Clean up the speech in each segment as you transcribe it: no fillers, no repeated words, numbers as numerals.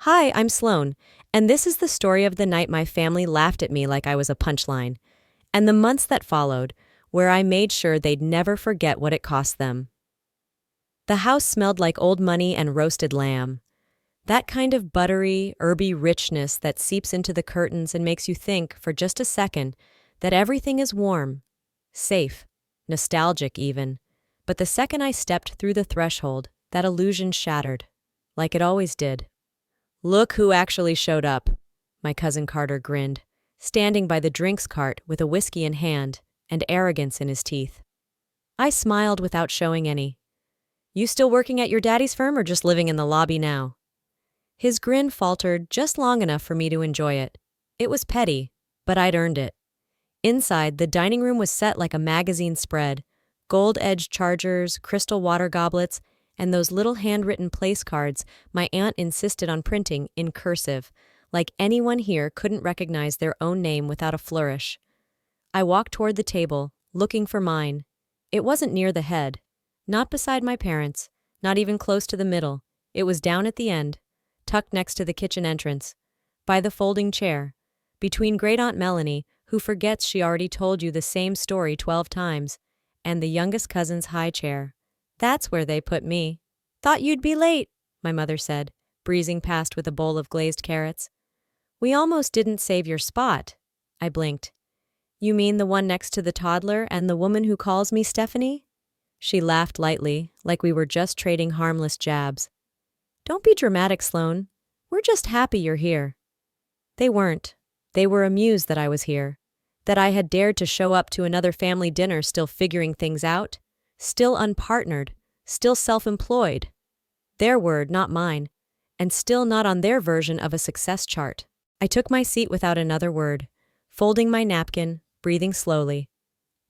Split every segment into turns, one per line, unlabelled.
Hi, I'm Sloane, and this is the story of the night my family laughed at me like I was a punchline, and the months that followed, where I made sure they'd never forget what it cost them. The house smelled like old money and roasted lamb. That kind of buttery, herby richness that seeps into the curtains and makes you think, for just a second, that everything is warm, safe, nostalgic even. But the second I stepped through the threshold, that illusion shattered, like it always did. "Look who actually showed up," my cousin Carter grinned, standing by the drinks cart with a whiskey in hand and arrogance in his teeth. I smiled without showing any. "You still working at your daddy's firm or just living in the lobby now?" His grin faltered just long enough for me to enjoy it. It was petty, but I'd earned it. Inside, the dining room was set like a magazine spread: gold-edged chargers, crystal water goblets, and those little handwritten place cards my aunt insisted on printing in cursive, like anyone here couldn't recognize their own name without a flourish. I walked toward the table, looking for mine. It wasn't near the head, not beside my parents, not even close to the middle. It was down at the end, tucked next to the kitchen entrance, by the folding chair, between Great Aunt Melanie, who forgets she already told you the same story 12 times, and the youngest cousin's high chair. That's where they put me. "Thought you'd be late," my mother said, breezing past with a bowl of glazed carrots. "We almost didn't save your spot." I blinked. "You mean the one next to the toddler and the woman who calls me Stephanie?" She laughed lightly, like we were just trading harmless jabs. "Don't be dramatic, Sloane. We're just happy you're here." They weren't. They were amused that I was here, that I had dared to show up to another family dinner still figuring things out, still unpartnered, still self-employed. Their word, not mine, and still not on their version of a success chart. I took my seat without another word, folding my napkin, breathing slowly.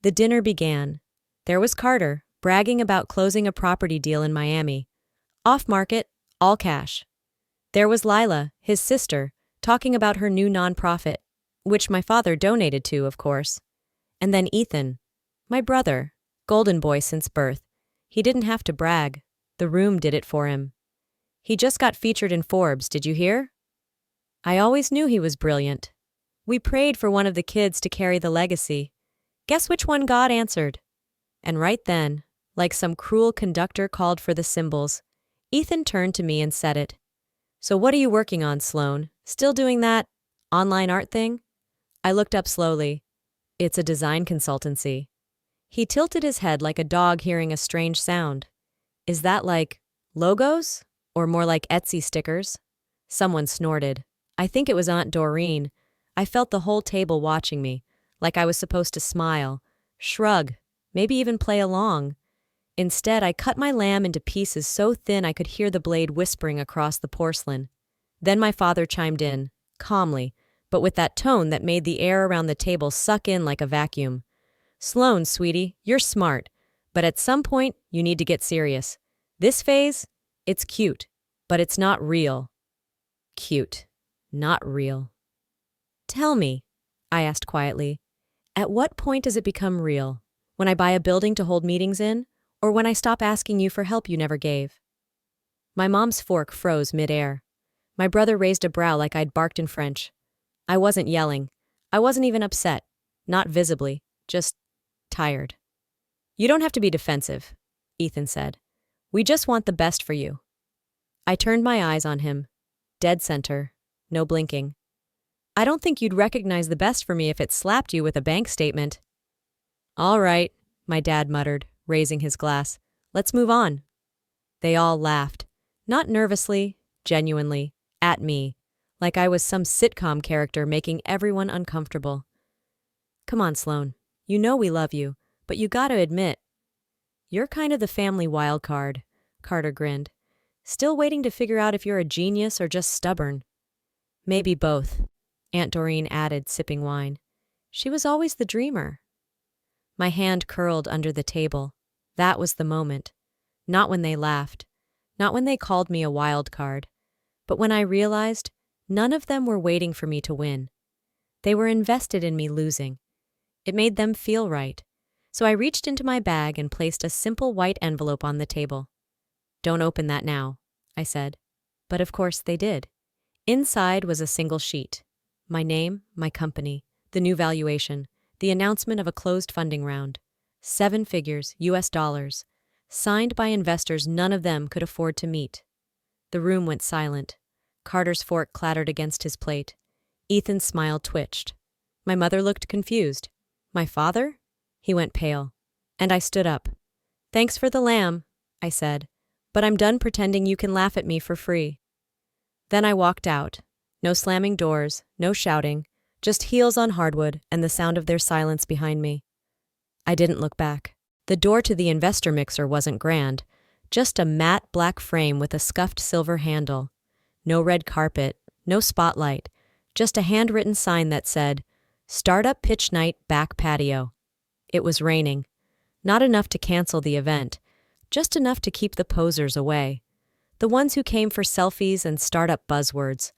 The dinner began. There was Carter, bragging about closing a property deal in Miami. Off-market, all cash. There was Lila, his sister, talking about her new nonprofit, which my father donated to, of course. And then Ethan, my brother, golden boy since birth. He didn't have to brag. The room did it for him. He just got featured in Forbes, did you hear? I always knew he was brilliant. We prayed for one of the kids to carry the legacy. Guess which one God answered? And right then, like some cruel conductor called for the cymbals, Ethan turned to me and said it. "So what are you working on, Sloane? Still doing that online art thing?" I looked up slowly. "It's a design consultancy." He tilted his head like a dog hearing a strange sound. "Is that like logos? Or more like Etsy stickers?" Someone snorted. I think it was Aunt Doreen. I felt the whole table watching me, like I was supposed to smile, shrug, maybe even play along. Instead, I cut my lamb into pieces so thin I could hear the blade whispering across the porcelain. Then my father chimed in, calmly, but with that tone that made the air around the table suck in like a vacuum. "Sloane, sweetie, you're smart, but at some point you need to get serious. This phase, it's cute, but it's not real." Cute, not real. "Tell me," I asked quietly, "at what point does it become real? When I buy a building to hold meetings in, or when I stop asking you for help you never gave?" My mom's fork froze mid-air. My brother raised a brow like I'd barked in French. I wasn't yelling. I wasn't even upset. Not visibly. Just tired. "You don't have to be defensive," Ethan said. "We just want the best for you." I turned my eyes on him. Dead center. No blinking. "I don't think you'd recognize the best for me if it slapped you with a bank statement." "All right," my dad muttered, raising his glass. "Let's move on." They all laughed. Not nervously, genuinely, at me, like I was some sitcom character making everyone uncomfortable. "Come on, Sloane. You know we love you, but you gotta admit, you're kind of the family wild card," Carter grinned. "Still waiting to figure out if you're a genius or just stubborn." "Maybe both," Aunt Doreen added, sipping wine. She was always the dreamer. My hand curled under the table. That was the moment. Not when they laughed. Not when they called me a wild card. But when I realized none of them were waiting for me to win. They were invested in me losing. It made them feel right. So I reached into my bag and placed a simple white envelope on the table. "Don't open that now," I said. But of course they did. Inside was a single sheet. My name, my company, the new valuation, the announcement of a closed funding round. 7 figures, US dollars. Signed by investors none of them could afford to meet. The room went silent. Carter's fork clattered against his plate. Ethan's smile twitched. My mother looked confused. My father? He went pale. And I stood up. Thanks for the lamb, I said, but I'm done pretending you can laugh at me for free. Then I walked out. No slamming doors, no shouting, just heels on hardwood and the sound of their silence behind me. I didn't look back. The door to the investor mixer wasn't grand, just a matte black frame with a scuffed silver handle. No red carpet, no spotlight, just a handwritten sign that said, Startup Pitch Night Back Patio. It was raining. Not enough to cancel the event, just enough to keep the posers away. The ones who came for selfies and startup buzzwords.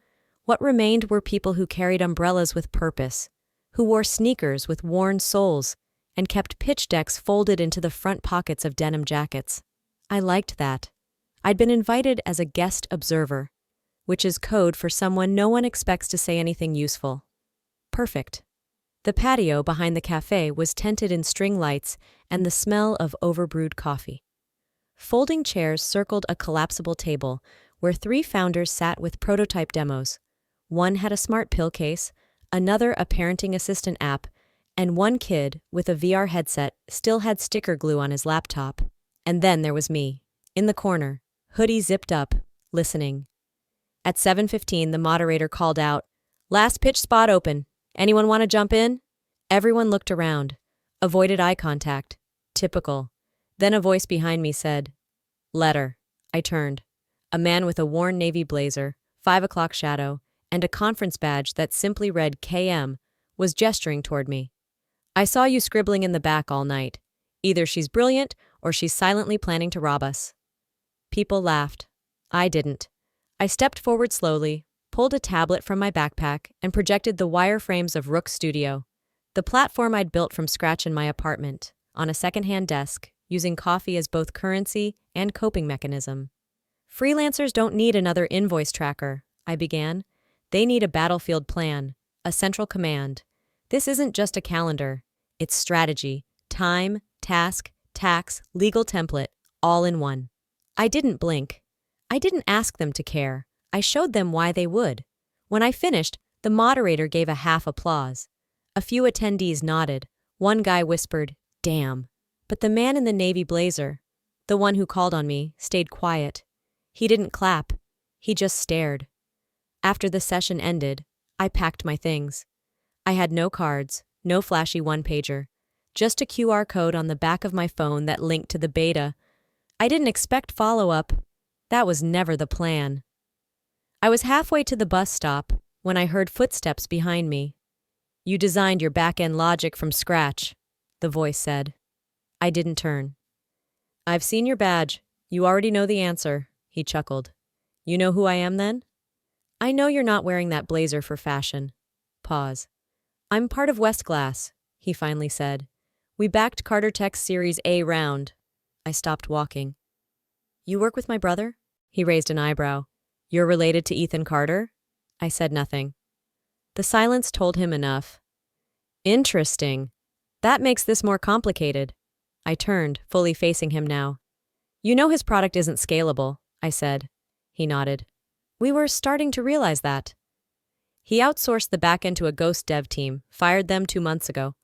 What remained were people who carried umbrellas with purpose, who wore sneakers with worn soles, and kept pitch decks folded into the front pockets of denim jackets. I liked that. I'd been invited as a guest observer, which is code for someone no one expects to say anything useful. Perfect. The patio behind the cafe was tented in string lights and the smell of overbrewed coffee. Folding chairs circled a collapsible table where 3 founders sat with prototype demos. One had a smart pill case, another a parenting assistant app, and one kid, with a VR headset, still had sticker glue on his laptop. And then there was me, in the corner, hoodie zipped up, listening. At 7:15, the moderator called out, "Last pitch spot open. Anyone want to jump in?" Everyone looked around, avoided eye contact. Typical. Then a voice behind me said, "Letter." I turned. A man with a worn navy blazer, 5 o'clock shadow, and a conference badge that simply read KM was gesturing toward me. "I saw you scribbling in the back all night. Either she's brilliant or she's silently planning to rob us." People laughed. I didn't. I stepped forward slowly, pulled a tablet from my backpack, and projected the wireframes of Rook's studio, the platform I'd built from scratch in my apartment, on a secondhand desk, using coffee as both currency and coping mechanism. "Freelancers don't need another invoice tracker," I began. "They need a battlefield plan, a central command. This isn't just a calendar. It's strategy, time, task, tax, legal template, all in one." I didn't blink. I didn't ask them to care. I showed them why they would. When I finished, the moderator gave a half applause. A few attendees nodded. One guy whispered, "Damn." But the man in the navy blazer, the one who called on me, stayed quiet. He didn't clap. He just stared. After the session ended, I packed my things. I had no cards, no flashy one-pager, just a QR code on the back of my phone that linked to the beta. I didn't expect follow-up. That was never the plan. I was halfway to the bus stop when I heard footsteps behind me. "You designed your back-end logic from scratch," the voice said. I didn't turn. "I've seen your badge. You already know the answer," he chuckled. "You know who I am then?" "I know you're not wearing that blazer for fashion." Pause. "I'm part of Westglass," he finally said. "We backed Carter Tech's Series A round." I stopped walking. "You work with my brother?" He raised an eyebrow. "You're related to Ethan Carter?" I said nothing. The silence told him enough. "Interesting. That makes this more complicated." I turned, fully facing him now. "You know his product isn't scalable," I said. He nodded. "We were starting to realize that." "He outsourced the backend to a ghost dev team, fired them 2 months ago.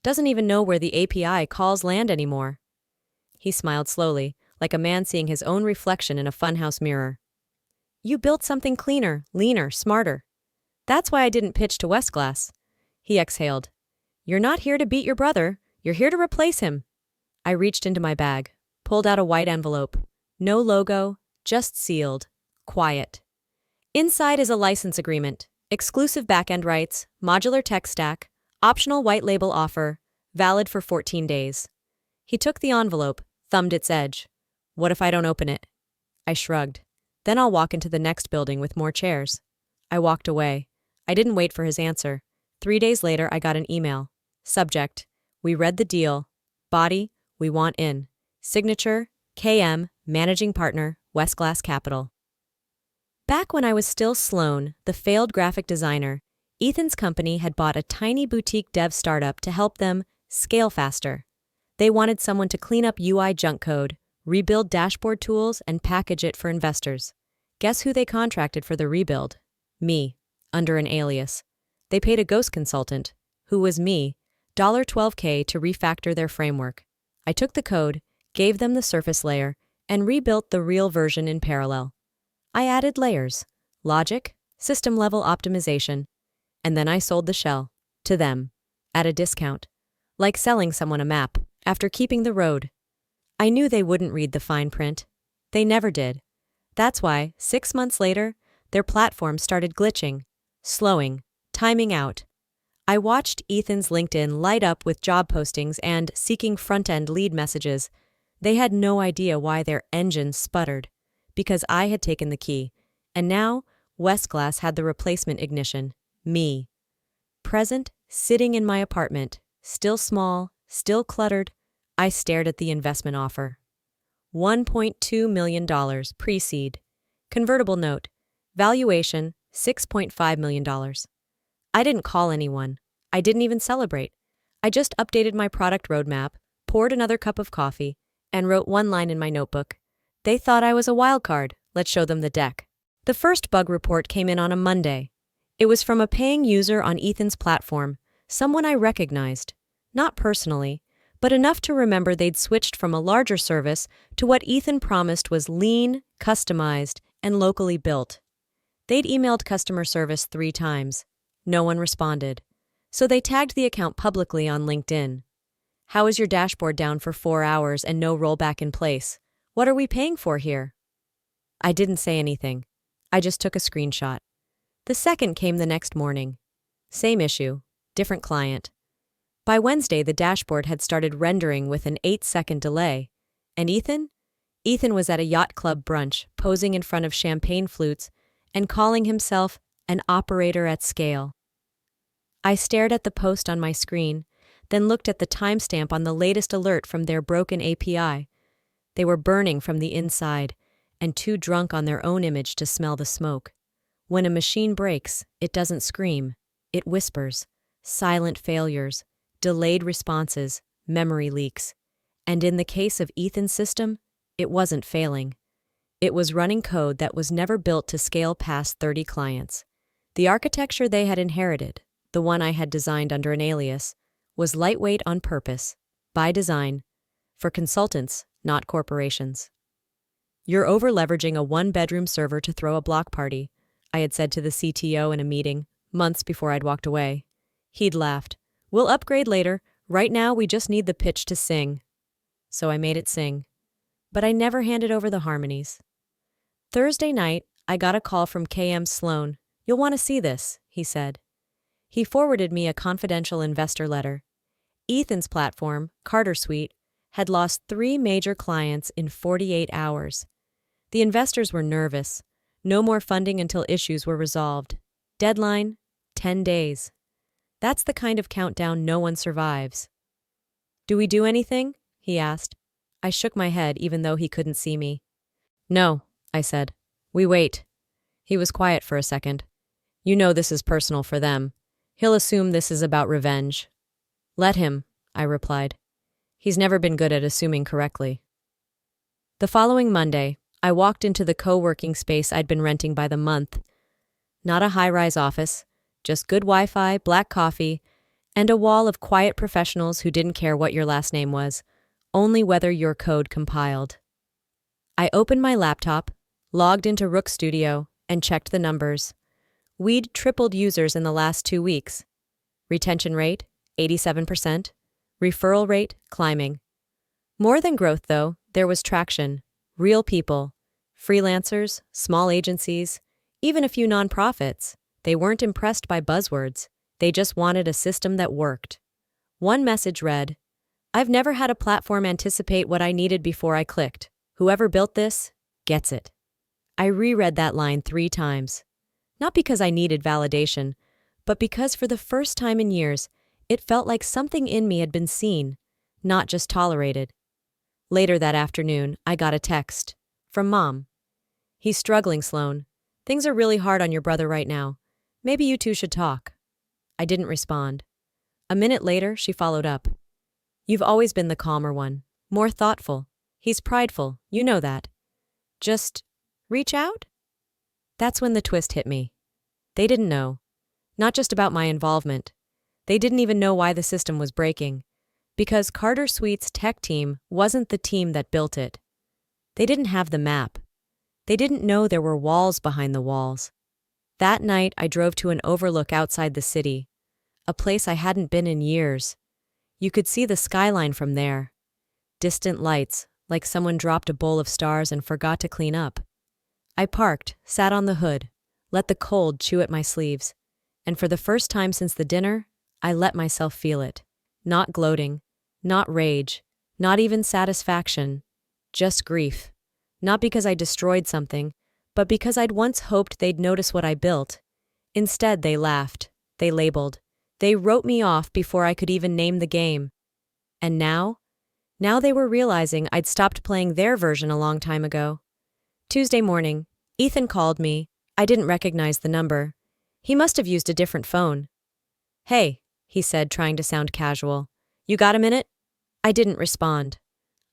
Doesn't even know where the API calls land anymore." He smiled slowly, like a man seeing his own reflection in a funhouse mirror. "You built something cleaner, leaner, smarter. That's why I didn't pitch to Westglass." He exhaled. "You're not here to beat your brother. You're here to replace him." I reached into my bag, pulled out a white envelope. No logo, just sealed. Quiet. Inside is a license agreement, exclusive backend rights, modular tech stack, optional white label offer, valid for 14 days. He took the envelope, thumbed its edge. "What if I don't open it?" I shrugged. "Then I'll walk into the next building with more chairs." I walked away. I didn't wait for his answer. 3 days later, I got an email. Subject: "We read the deal. Body: we want in. Signature: KM, Managing Partner, Westglass Capital." Back when I was still Sloan, the failed graphic designer, Ethan's company had bought a tiny boutique dev startup to help them scale faster. They wanted someone to clean up UI junk code, rebuild dashboard tools, and package it for investors. Guess who they contracted for the rebuild? Me, under an alias. They paid a ghost consultant, who was me, $12K to refactor their framework. I took the code, gave them the surface layer, and rebuilt the real version in parallel. I added layers, logic, system-level optimization, and then I sold the shell, to them, at a discount, like selling someone a map, after keeping the road. I knew they wouldn't read the fine print. They never did. That's why, 6 months later, their platform started glitching, slowing, timing out. I watched Ethan's LinkedIn light up with job postings and seeking front-end lead messages. They had no idea why their engine sputtered, because I had taken the key, and now Westglass had the replacement ignition, me. Present, sitting in my apartment, still small, still cluttered, I stared at the investment offer. $1.2 million pre-seed. Convertible note. Valuation, $6.5 million. I didn't call anyone. I didn't even celebrate. I just updated my product roadmap, poured another cup of coffee, and wrote one line in my notebook. They thought I was a wild card. Let's show them the deck. The first bug report came in on a Monday. It was from a paying user on Ethan's platform, someone I recognized. Not personally, but enough to remember they'd switched from a larger service to what Ethan promised was lean, customized, and locally built. They'd emailed customer service 3 times. No one responded. So they tagged the account publicly on LinkedIn. How is your dashboard down for 4 hours and no rollback in place? What are we paying for here? I didn't say anything. I just took a screenshot. The second came the next morning. Same issue, different client. By Wednesday, the dashboard had started rendering with an 8-second delay. And Ethan? Ethan was at a yacht club brunch, posing in front of champagne flutes and calling himself an operator at scale. I stared at the post on my screen, then looked at the timestamp on the latest alert from their broken API. They were burning from the inside, and too drunk on their own image to smell the smoke. When a machine breaks, it doesn't scream. It whispers. Silent failures, delayed responses, memory leaks. And in the case of Ethan's system, it wasn't failing. It was running code that was never built to scale past 30 clients. The architecture they had inherited, the one I had designed under an alias, was lightweight on purpose, by design, for consultants, not corporations. You're over-leveraging a 1-bedroom server to throw a block party, I had said to the CTO in a meeting, months before I'd walked away. He'd laughed. We'll upgrade later. Right now, we just need the pitch to sing. So I made it sing. But I never handed over the harmonies. Thursday night, I got a call from KM Sloan. You'll want to see this, he said. He forwarded me a confidential investor letter. Ethan's platform, Carter Suite, had lost 3 major clients in 48 hours. The investors were nervous. No more funding until issues were resolved. Deadline, 10 days. That's the kind of countdown no one survives. Do we do anything? He asked. I shook my head even though he couldn't see me. No, I said. We wait. He was quiet for a second. You know this is personal for them. He'll assume this is about revenge. Let him, I replied. He's never been good at assuming correctly. The following Monday, I walked into the co-working space I'd been renting by the month. Not a high-rise office, just good Wi-Fi, black coffee, and a wall of quiet professionals who didn't care what your last name was, only whether your code compiled. I opened my laptop, logged into Rook Studio, and checked the numbers. We'd tripled users in the last 2 weeks. Retention rate, 87%. Referral rate, climbing. More than growth, though, there was traction. Real people. Freelancers, small agencies, even a few nonprofits. They weren't impressed by buzzwords. They just wanted a system that worked. One message read, I've never had a platform anticipate what I needed before I clicked. Whoever built this gets it. I reread that line 3 times. Not because I needed validation, but because for the first time in years, it felt like something in me had been seen, not just tolerated. Later that afternoon, I got a text. From Mom. He's struggling, Sloan. Things are really hard on your brother right now. Maybe you two should talk. I didn't respond. A minute later, she followed up. You've always been the calmer one, more thoughtful. He's prideful, you know that. Just reach out? That's when the twist hit me. They didn't know. Not just about my involvement. They didn't even know why the system was breaking. Because Carter Suite's tech team wasn't the team that built it. They didn't have the map. They didn't know there were walls behind the walls. That night, I drove to an overlook outside the city, a place I hadn't been in years. You could see the skyline from there. Distant lights, like someone dropped a bowl of stars and forgot to clean up. I parked, sat on the hood, let the cold chew at my sleeves, and for the first time since the dinner, I let myself feel it. Not gloating, not rage, not even satisfaction, just grief. Not because I destroyed something, but because I'd once hoped they'd notice what I built. Instead, they laughed, they labeled, they wrote me off before I could even name the game. And now they were realizing I'd stopped playing their version a long time ago. Tuesday morning, Ethan called me. I didn't recognize the number. He must have used a different phone. Hey, he said, trying to sound casual. You got a minute? I didn't respond.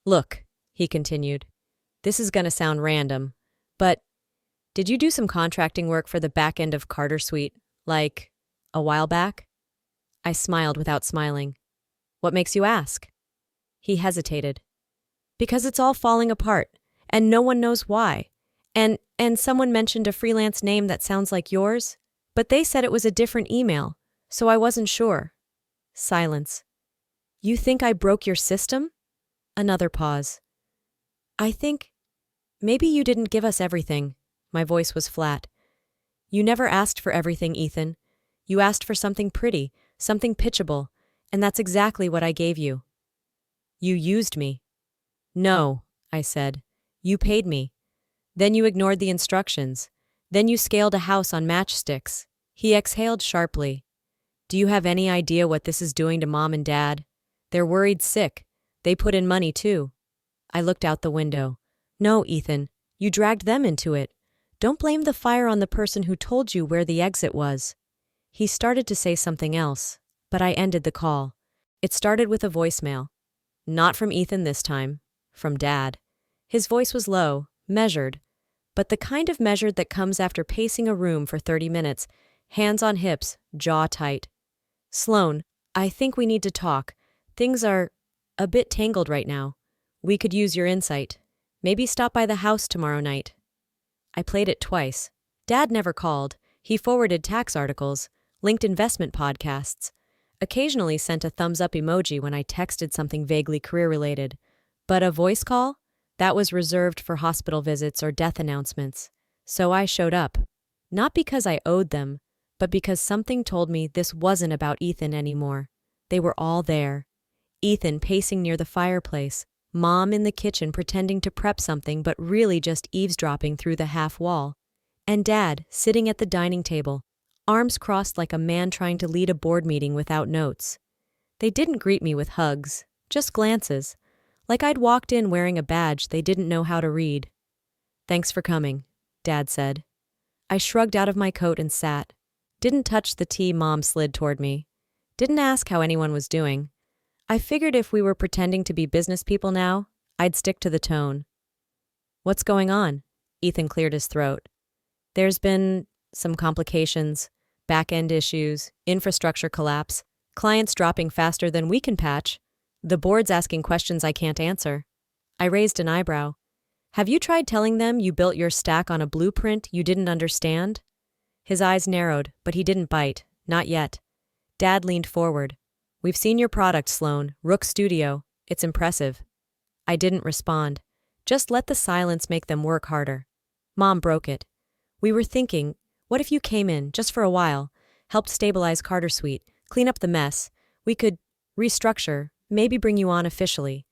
Look, he continued. This is gonna sound random, but did you do some contracting work for the back end of Carter Suite, like a while back? I smiled without smiling. What makes you ask? He hesitated. Because it's all falling apart, and no one knows why. And someone mentioned a freelance name that sounds like yours, but they said it was a different email, so I wasn't sure. Silence. You think I broke your system? Another pause. I think maybe you didn't give us everything. My voice was flat. You never asked for everything, Ethan. You asked for something pretty, something pitchable, and that's exactly what I gave you. You used me. No, I said. You paid me. Then you ignored the instructions. Then you scaled a house on matchsticks. He exhaled sharply. Do you have any idea what this is doing to Mom and Dad? They're worried sick. They put in money too. I looked out the window. No, Ethan, you dragged them into it. Don't blame the fire on the person who told you where the exit was. He started to say something else, but I ended the call. It started with a voicemail. Not from Ethan this time, from Dad. His voice was low, measured, but the kind of measured that comes after pacing a room for 30 minutes, hands on hips, jaw tight. Sloan, I think we need to talk. Things are a bit tangled right now. We could use your insight. Maybe stop by the house tomorrow night. I played it twice. Dad never called. He forwarded tax articles, linked investment podcasts, occasionally sent a thumbs-up emoji when I texted something vaguely career-related. But a voice call? That was reserved for hospital visits or death announcements. So I showed up. Not because I owed them, but because something told me this wasn't about Ethan anymore. They were all there. Ethan pacing near the fireplace, Mom in the kitchen pretending to prep something but really just eavesdropping through the half wall, and Dad sitting at the dining table, arms crossed like a man trying to lead a board meeting without notes. They didn't greet me with hugs, just glances, like I'd walked in wearing a badge they didn't know how to read. Thanks for coming, Dad said. I shrugged out of my coat and sat. Didn't touch the tea Mom slid toward me. Didn't ask how anyone was doing. I figured if we were pretending to be business people now, I'd stick to the tone. What's going on? Ethan cleared his throat. There's been some complications, back-end issues, infrastructure collapse, clients dropping faster than we can patch. The board's asking questions I can't answer. I raised an eyebrow. Have you tried telling them you built your stack on a blueprint you didn't understand? His eyes narrowed, but he didn't bite. Not yet. Dad leaned forward. We've seen your product, Sloan. Rook Studio. It's impressive. I didn't respond. Just let the silence make them work harder. Mom broke it. We were thinking, what if you came in, just for a while, helped stabilize Carter Suite, clean up the mess? We could restructure, maybe bring you on officially.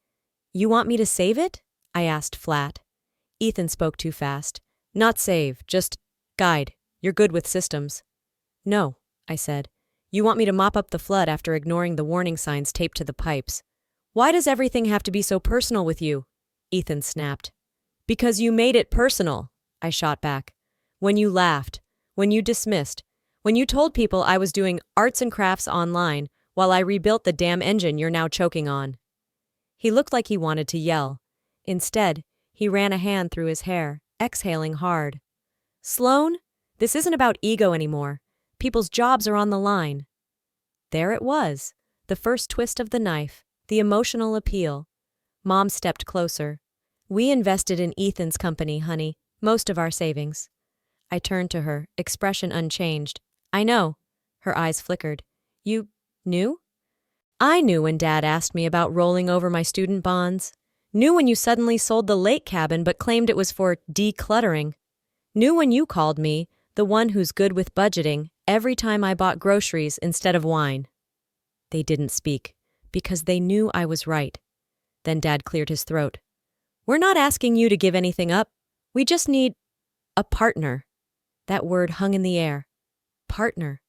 You want me to save it? I asked flat. Ethan spoke too fast. Not save, just guide. You're good with systems. No, I said. You want me to mop up the flood after ignoring the warning signs taped to the pipes. Why does everything have to be so personal with you? Ethan snapped. Because you made it personal, I shot back. When you laughed. When you dismissed. When you told people I was doing arts and crafts online while I rebuilt the damn engine you're now choking on. He looked like he wanted to yell. Instead, he ran a hand through his hair, exhaling hard. Sloan, this isn't about ego anymore. People's jobs are on the line. There it was, the first twist of the knife, the emotional appeal. Mom stepped closer. We invested in Ethan's company, honey, most of our savings. I turned to her, expression unchanged. I know. Her eyes flickered. You knew? I knew when Dad asked me about rolling over my student bonds. Knew when you suddenly sold the lake cabin but claimed it was for decluttering. Knew when you called me, the one who's good with budgeting, every time I bought groceries instead of wine. They didn't speak, because they knew I was right. Then Dad cleared his throat. We're not asking you to give anything up. We just need a partner. That word hung in the air. Partner.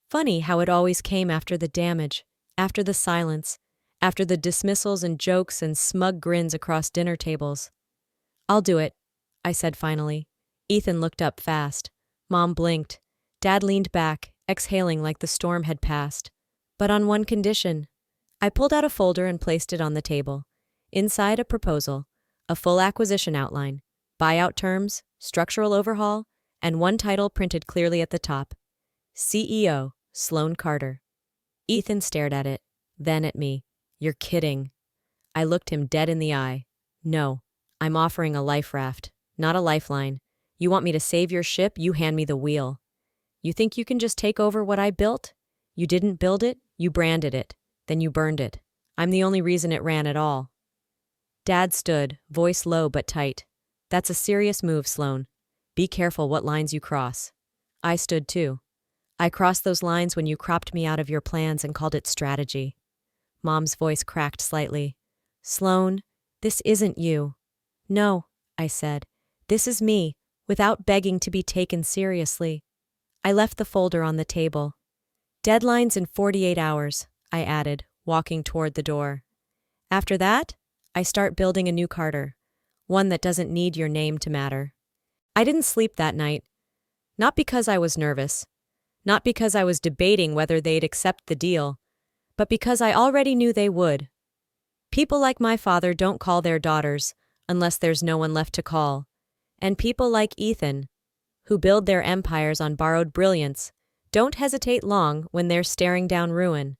Funny how it always came after the damage, after the silence, after the dismissals and jokes and smug grins across dinner tables. I'll do it, I said finally. Ethan looked up fast. Mom blinked. Dad leaned back, exhaling like the storm had passed. But on one condition. I pulled out a folder and placed it on the table. Inside a proposal, a full acquisition outline, buyout terms, structural overhaul, and one title printed clearly at the top. CEO, Sloan Carter. Ethan stared at it, then at me. You're kidding. I looked him dead in the eye. No, I'm offering a life raft, not a lifeline. You want me to save your ship, you hand me the wheel. You think you can just take over what I built? You didn't build it, you branded it, then you burned it. I'm the only reason it ran at all. Dad stood, voice low but tight. That's a serious move, Sloan. Be careful what lines you cross. I stood too. I crossed those lines when you cropped me out of your plans and called it strategy. Mom's voice cracked slightly. Sloan, this isn't you. No, I said. This is me, without begging to be taken seriously. I left the folder on the table. Deadlines in 48 hours, I added, walking toward the door. After that, I start building a new Carter, one that doesn't need your name to matter. I didn't sleep that night. Not because I was nervous. Not because I was debating whether they'd accept the deal, but because I already knew they would. People like my father don't call their daughters unless there's no one left to call. And people like Ethan, who build their empires on borrowed brilliance, don't hesitate long when they're staring down ruin.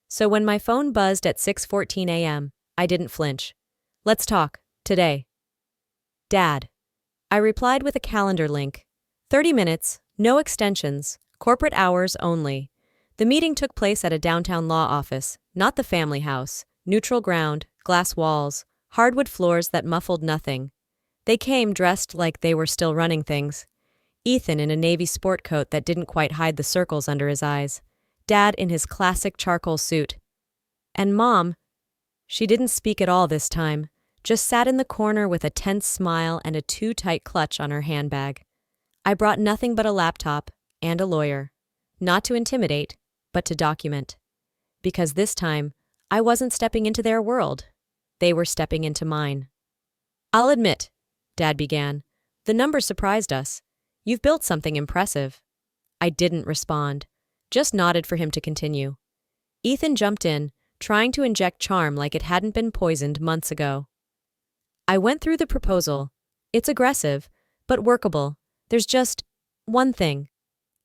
So when my phone buzzed at 6:14 a.m., I didn't flinch. Let's talk, today. Dad. I replied with a calendar link. 30 minutes, no extensions, corporate hours only. The meeting took place at a downtown law office, not the family house. Neutral ground, glass walls, hardwood floors that muffled nothing. They came dressed like they were still running things. Ethan in a navy sport coat that didn't quite hide the circles under his eyes. Dad in his classic charcoal suit. And Mom, she didn't speak at all this time, just sat in the corner with a tense smile and a too-tight clutch on her handbag. I brought nothing but a laptop and a lawyer. Not to intimidate, but to document. Because this time, I wasn't stepping into their world. They were stepping into mine. I'll admit, Dad began, the numbers surprised us. You've built something impressive. I didn't respond, just nodded for him to continue. Ethan jumped in, trying to inject charm like it hadn't been poisoned months ago. I went through the proposal. It's aggressive, but workable. There's just one thing.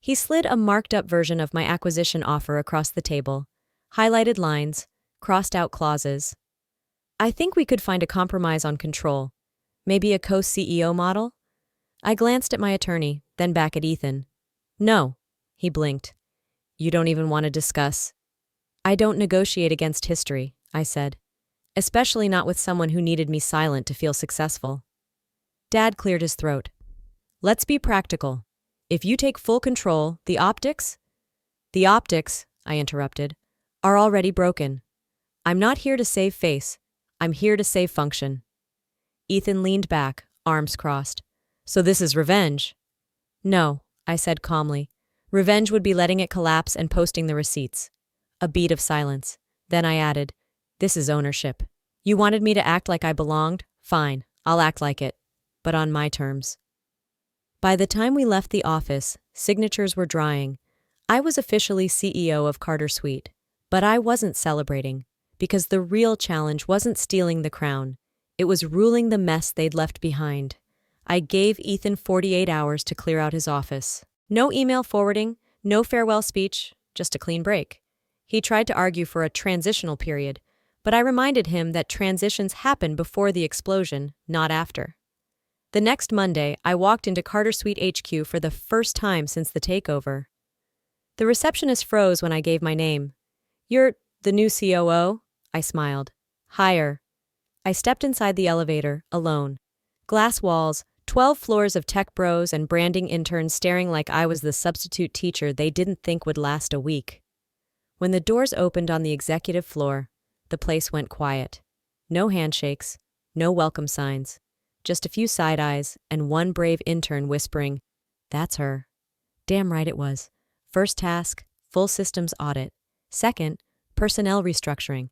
He slid a marked-up version of my acquisition offer across the table. Highlighted lines, crossed-out clauses. I think we could find a compromise on control. Maybe a co-CEO model? I glanced at my attorney, then back at Ethan. No, he blinked. You don't even want to discuss? I don't negotiate against history, I said. Especially not with someone who needed me silent to feel successful. Dad cleared his throat. Let's be practical. If you take full control, the optics, I interrupted, are already broken. I'm not here to save face. I'm here to save function. Ethan leaned back, arms crossed. So this is revenge? No, I said calmly. Revenge would be letting it collapse and posting the receipts. A beat of silence. Then I added, this is ownership. You wanted me to act like I belonged? Fine, I'll act like it. But on my terms. By the time we left the office, signatures were drying. I was officially CEO of Carter Suite. But I wasn't celebrating, because the real challenge wasn't stealing the crown. It was ruling the mess they'd left behind. I gave Ethan 48 hours to clear out his office. No email forwarding, no farewell speech, just a clean break. He tried to argue for a transitional period, but I reminded him that transitions happen before the explosion, not after. The next Monday, I walked into Carter Suite HQ for the first time since the takeover. The receptionist froze when I gave my name. "You're the new COO?" I smiled. "Hire." I stepped inside the elevator, alone. Glass walls, 12 floors of tech bros and branding interns staring like I was the substitute teacher they didn't think would last a week. When the doors opened on the executive floor, the place went quiet. No handshakes, no welcome signs. Just a few side eyes and one brave intern whispering, "That's her." Damn right it was. First task, full systems audit. Second, personnel restructuring.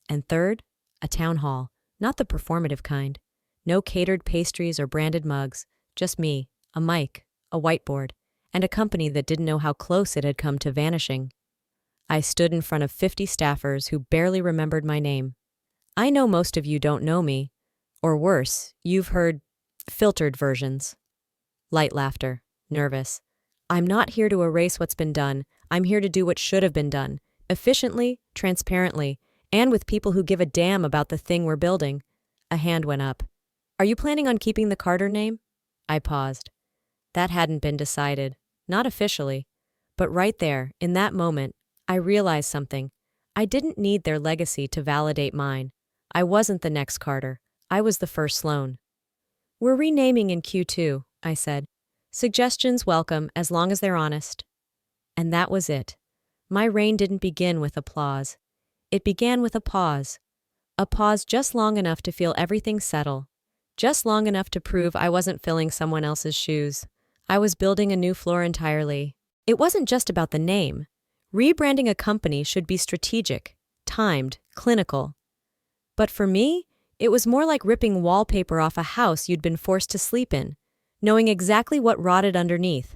And third, a town hall, not the performative kind. No catered pastries or branded mugs, just me, a mic, a whiteboard, and a company that didn't know how close it had come to vanishing. I stood in front of 50 staffers who barely remembered my name. I know most of you don't know me. Or worse, you've heard filtered versions. Light laughter, nervous. I'm not here to erase what's been done. I'm here to do what should have been done. Efficiently, transparently, and with people who give a damn about the thing we're building. A hand went up. "Are you planning on keeping the Carter name?" I paused. That hadn't been decided. Not officially. But right there, in that moment, I realized something. I didn't need their legacy to validate mine. I wasn't the next Carter. I was the first Sloan. "We're renaming in Q2, I said. "Suggestions welcome as long as they're honest." And that was it. My reign didn't begin with applause. It began with a pause. A pause just long enough to feel everything settle. Just long enough to prove I wasn't filling someone else's shoes. I was building a new floor entirely. It wasn't just about the name. Rebranding a company should be strategic, timed, clinical. But for me, it was more like ripping wallpaper off a house you'd been forced to sleep in, knowing exactly what rotted underneath.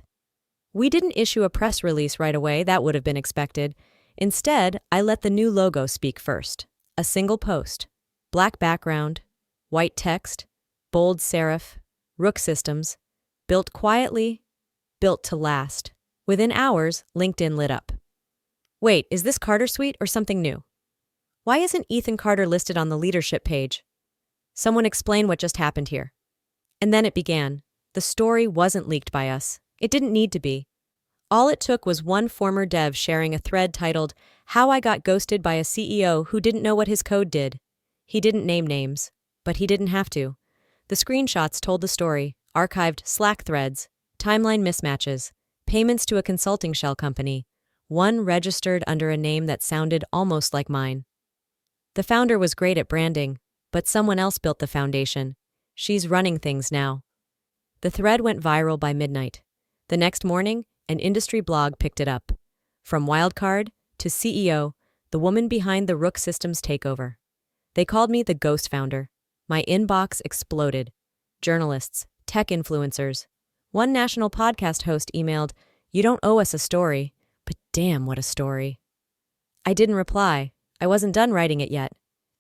We didn't issue a press release right away, that would have been expected. Instead, I let the new logo speak first. A single post. Black background, white text, bold serif, Rook Systems. Built quietly, built to last. Within hours, LinkedIn lit up. "Wait, is this Carter Suite or something new? Why isn't Ethan Carter listed on the leadership page? Someone explain what just happened here." And then it began. The story wasn't leaked by us. It didn't need to be. All it took was one former dev sharing a thread titled, "How I Got Ghosted by a CEO Who Didn't Know What His Code Did." He didn't name names, but he didn't have to. The screenshots told the story, archived Slack threads, timeline mismatches, payments to a consulting shell company, one registered under a name that sounded almost like mine. The founder was great at branding, but someone else built the foundation. She's running things now. The thread went viral by midnight. The next morning, an industry blog picked it up. From wildcard to CEO, the woman behind the Rook Systems takeover. They called me the Ghost Founder. My inbox exploded. Journalists, tech influencers. One national podcast host emailed, "You don't owe us a story." But damn, what a story. I didn't reply. I wasn't done writing it yet.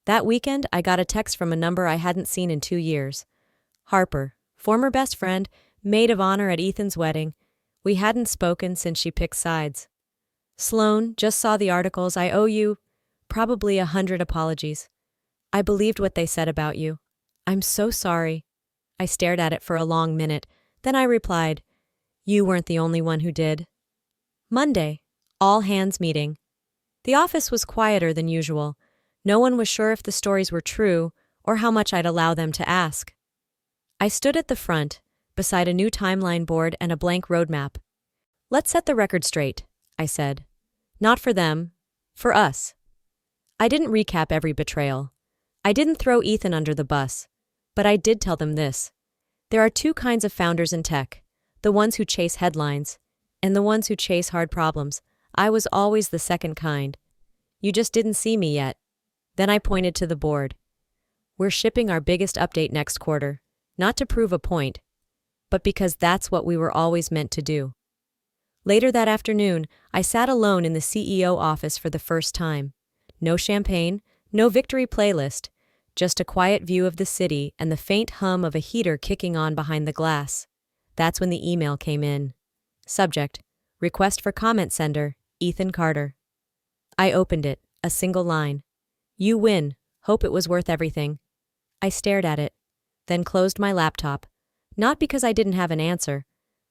That weekend, I got a text from a number I hadn't seen in 2 years. Harper, former best friend, maid of honor at Ethan's wedding. We hadn't spoken since she picked sides. "Sloan, just saw the articles. I owe you probably 100 apologies. I believed what they said about you. I'm so sorry." I stared at it for a long minute. Then I replied, "You weren't the only one who did." Monday, all hands meeting. The office was quieter than usual. No one was sure if the stories were true or how much I'd allow them to ask. I stood at the front, beside a new timeline board and a blank roadmap. "Let's set the record straight," I said. "Not for them, for us." I didn't recap every betrayal. I didn't throw Ethan under the bus, but I did tell them this. There are two kinds of founders in tech, the ones who chase headlines, and the ones who chase hard problems. I was always the second kind. You just didn't see me yet. Then I pointed to the board. "We're shipping our biggest update next quarter, not to prove a point, but because that's what we were always meant to do. Later that afternoon, I sat alone in the CEO office for the first time. No champagne, no victory playlist, just a quiet view of the city and the faint hum of a heater kicking on behind the glass. That's when the email came in. Subject: Request for comment sender, Ethan Carter. I opened it, a single line. You win. Hope it was worth everything. I stared at it, then closed my laptop, not because I didn't have an answer,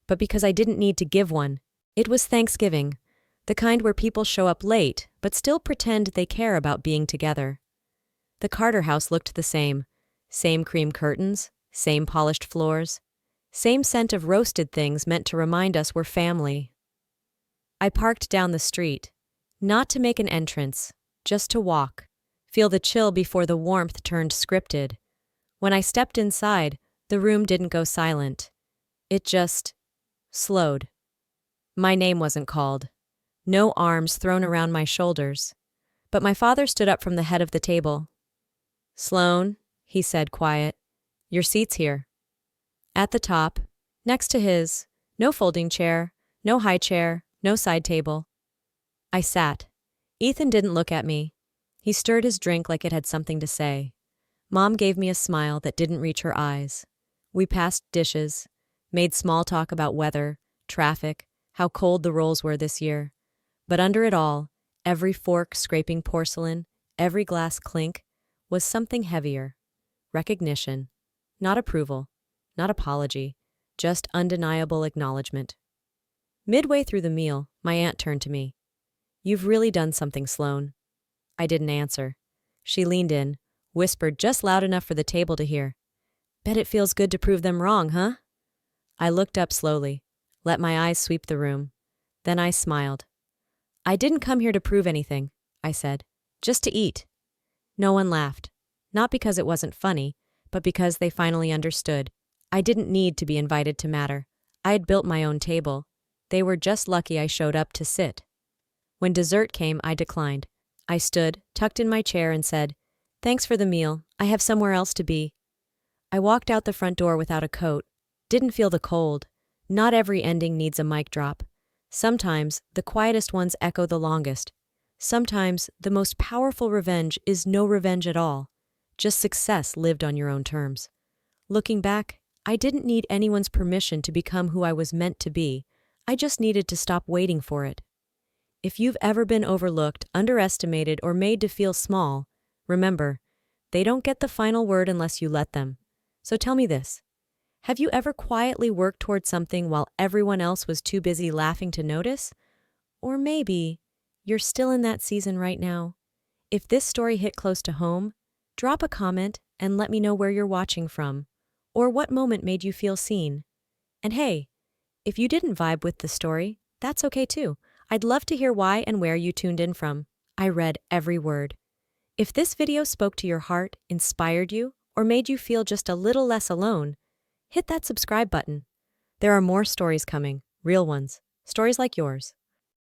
but because I didn't need to give one. It was Thanksgiving, the kind where people show up late but still pretend they care about being together. The Carter house looked the same. Same cream curtains, same polished floors, same scent of roasted things meant to remind us we're family. I parked down the street, not to make an entrance, just to walk, feel the chill before the warmth turned scripted. When I stepped inside, the room didn't go silent. It just slowed. My name wasn't called. No arms thrown around my shoulders. But my father stood up from the head of the table. "Sloan," he said, quiet, "your seat's here." At the top, next to his, no folding chair, no high chair, no side table. I sat. Ethan didn't look at me. He stirred his drink like it had something to say. Mom gave me a smile that didn't reach her eyes. We passed dishes, made small talk about weather, traffic, how cold the rolls were this year. But under it all, every fork scraping porcelain, every glass clink, was something heavier. Recognition. Not approval. Not apology. Just undeniable acknowledgement. Midway through the meal, my aunt turned to me. "You've really done something, Sloan." I didn't answer. She leaned in, whispered just loud enough for the table to hear. "Bet it feels good to prove them wrong, huh?" I looked up slowly, let my eyes sweep the room. Then I smiled. "I didn't come here to prove anything," I said. "Just to eat." No one laughed. Not because it wasn't funny, but because they finally understood. I didn't need to be invited to matter. I had built my own table. They were just lucky I showed up to sit. When dessert came, I declined. I stood, tucked in my chair, and said, "Thanks for the meal. I have somewhere else to be." I walked out the front door without a coat. Didn't feel the cold. Not every ending needs a mic drop. Sometimes the quietest ones echo the longest. Sometimes the most powerful revenge is no revenge at all. Just success lived on your own terms. Looking back, I didn't need anyone's permission to become who I was meant to be. I just needed to stop waiting for it. If you've ever been overlooked, underestimated, or made to feel small, remember, they don't get the final word unless you let them. So tell me this. Have you ever quietly worked toward something while everyone else was too busy laughing to notice? Or maybe you're still in that season right now. If this story hit close to home, drop a comment and let me know where you're watching from, or what moment made you feel seen. And hey, if you didn't vibe with the story, that's okay too. I'd love to hear why and where you tuned in from. I read every word. If this video spoke to your heart, inspired you, or made you feel just a little less alone, hit that subscribe button. There are more stories coming, real ones, stories like yours.